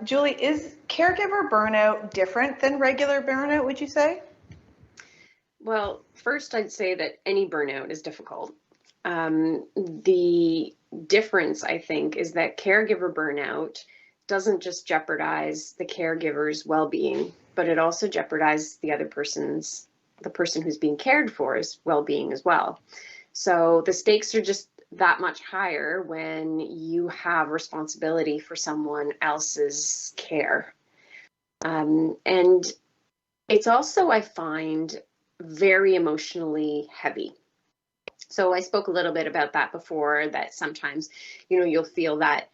Julie, is caregiver burnout different than regular burnout, would you say? Well, first I'd say that any burnout is difficult. The difference, I think, is that caregiver burnout doesn't just jeopardize the caregiver's well-being, but it also jeopardizes the person who's being cared for's well-being as well. So the stakes are just that much higher when you have responsibility for someone else's care. And it's also, I find, very emotionally heavy. So I spoke a little bit about that before, that sometimes, you'll feel that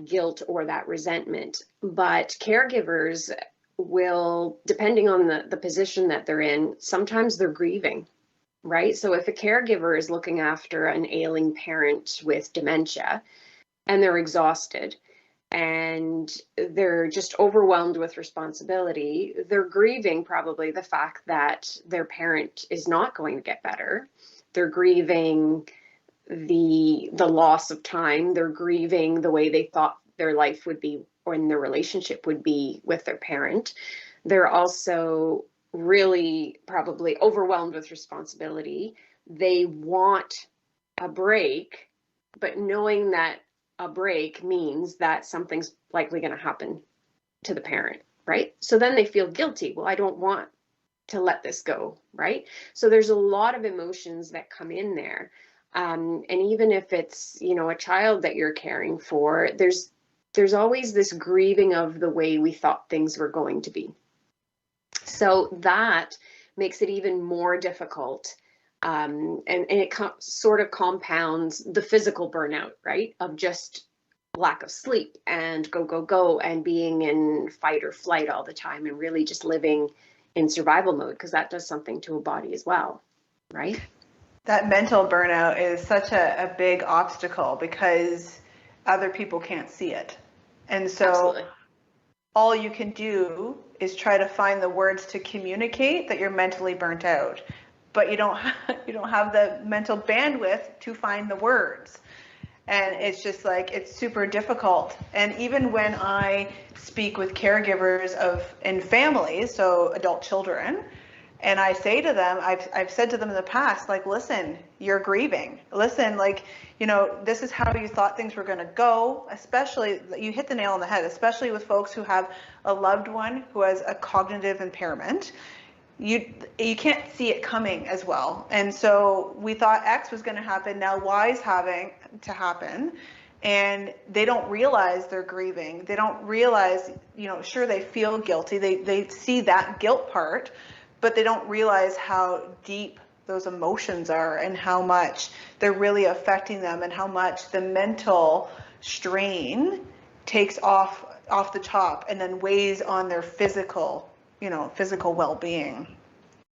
guilt or that resentment, but caregivers will, depending on the position that they're in, sometimes they're grieving, right? So if a caregiver is looking after an ailing parent with dementia and they're exhausted, and they're just overwhelmed with responsibility, they're grieving probably the fact that their parent is not going to get better. They're grieving the loss of time. They're grieving the way they thought their life would be or in their relationship would be with their parent. They're also really probably overwhelmed with responsibility. They want a break, but knowing that a break means that something's likely going to happen to the parent, right? So then they feel guilty. Well, I don't want to let this go, right? So there's a lot of emotions that come in there. And even if it's, a child that you're caring for, there's always this grieving of the way we thought things were going to be. So that makes it even more difficult. And it sort of compounds the physical burnout, right? Of just lack of sleep and go, and being in fight or flight all the time and really just living in survival mode, because that does something to a body as well, right? That mental burnout is such a big obstacle because other people can't see it. And so Absolutely. all you can do is try to find the words to communicate that you're mentally burnt out, but you don't have the mental bandwidth to find the words. And it's just like, it's super difficult. And even when I speak with caregivers in families, so adult children, and I say to them, I've said to them in the past, like, listen, you're grieving. Listen, like, this is how you thought things were going to go, especially, you hit the nail on the head, especially with folks who have a loved one who has a cognitive impairment. You can't see it coming as well. And so we thought X was going to happen. Now Y is having to happen. And they don't realize they're grieving. They don't realize, sure, they feel guilty. They see that guilt part, but they don't realize how deep those emotions are and how much they're really affecting them and how much the mental strain takes off the top and then weighs on their physical well-being.